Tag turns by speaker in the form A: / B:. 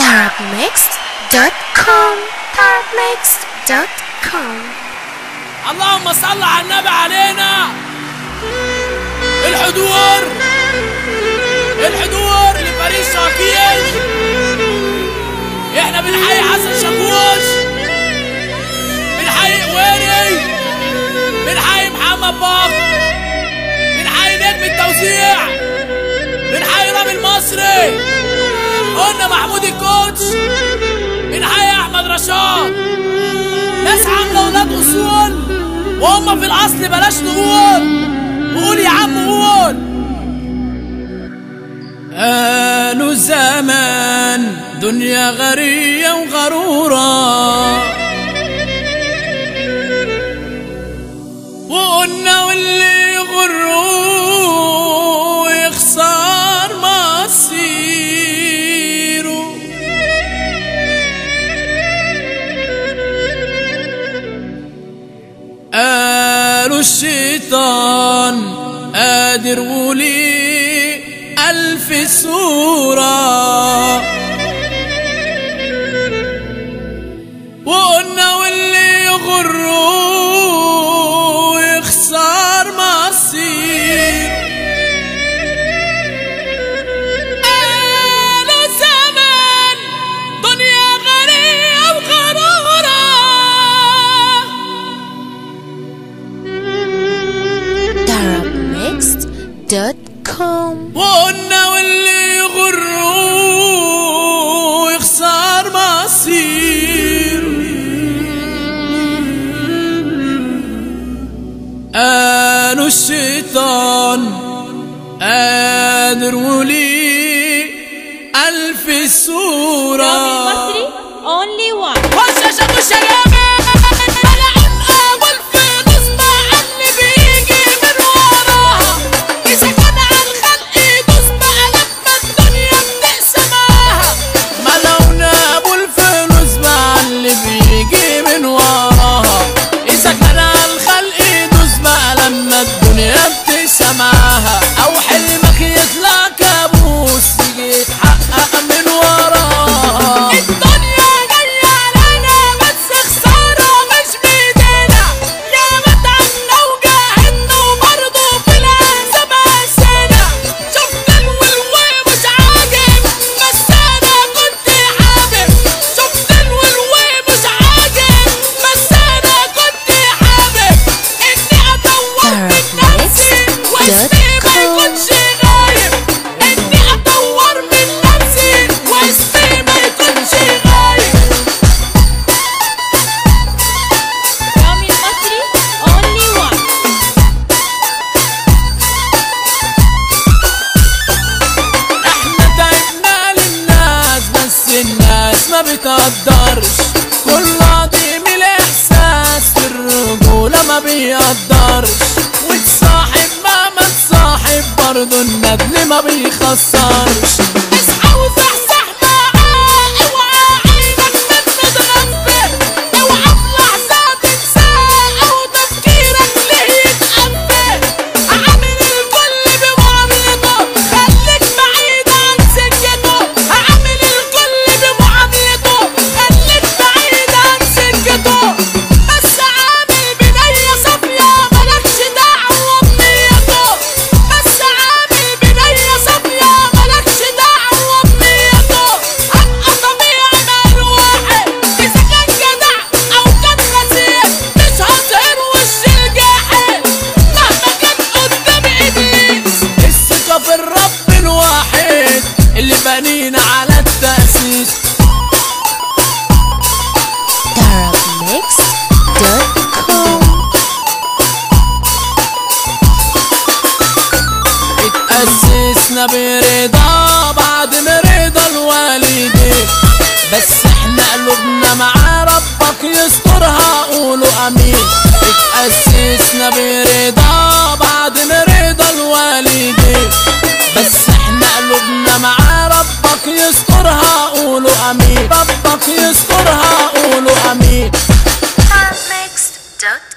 A: Arabmixed.com.
B: اللهم صل على النبي علينا. الحضور لفريق شاكين. احنا بنحيي حسن شاكوش، بنحيي قويري، بنحيي محمد باق، بنحيي نجم التوزيع، بنحيي رامي المصري، قلنا محمود الكوتش، بنحيي احمد رشاد. ناس عامله ولاد اصول وهم في الاصل بلاش نقول، قول يا عم قول. قالوا زمان دنيا غرية وغرورة، وقلنا واللي يغره يخسر مصيره. قالوا الشيطان قادر وليه ألف صورة، وقلنا واللي يغره يخسر مصير. قالوا زمان دنيا غرية وغرورة،
A: Arabmixed.com.
B: وقلنا واللي يغره يخسر مصير. قالوا الشيطان قادر وليه ألف صورة.
C: رامي المصري only one.
B: أو حلمك يطلع كابوس يجي يتحقق من وراها. الدنيا جاية علينا بس خسارة مش بإيدينا، يا متعبنا وجاهدنا وبرضه في العذاب عشنا. شفت الولوي مش عاجب بس أنا كنت حابب، شفت الولوي مش عاجب بس أنا كنت حابب إني أطور من نفسي واسمي ما يكونش غايب، إني أطور من نفسي واسمي ما يكونش غايب.
C: رامي المصري only one.
B: احنا تعبنا للناس بس الناس ما بتقدرش، كل عظيم الإحساس في الرجولة ما بيقدرش، وتصاحب مهما تصاحب برضه الندل ما بيخسرش. اصحى وصحصح معاه، اوعى عينك من متغفل، اوعى في لحظة تنساه او تفكيرك ليه يتقفل. عامل الكل بمعاملته خليك بعيد عن سكته، عامل الكل بمعاملته خليك بعيد عن سكته، بس عامل بنية صافية مالكش دعوة بنيته، بس عامل بنية صافية مالكش دعوة بنيته. هبقى طبيعي مال واحد إذا كان جدع أو كان خسير، مش هظهر وش الجاحد مهما كان قدام إبليس. الثقة في الرب الواحد اللي بنينا على التأسيس.
A: Arabmixed.com.
B: اتأسسنا برضا بعد ما رضا الوالدين، بس احنا قلوبنا مع ربك يسترها قولوا امين. اتأسسنا برضا بعد ما رضا الوالدين، بس احنا قلوبنا مع ربك يسترها قولوا امين، ربك يسترها قولوا امين.
A: Arabmixed.com.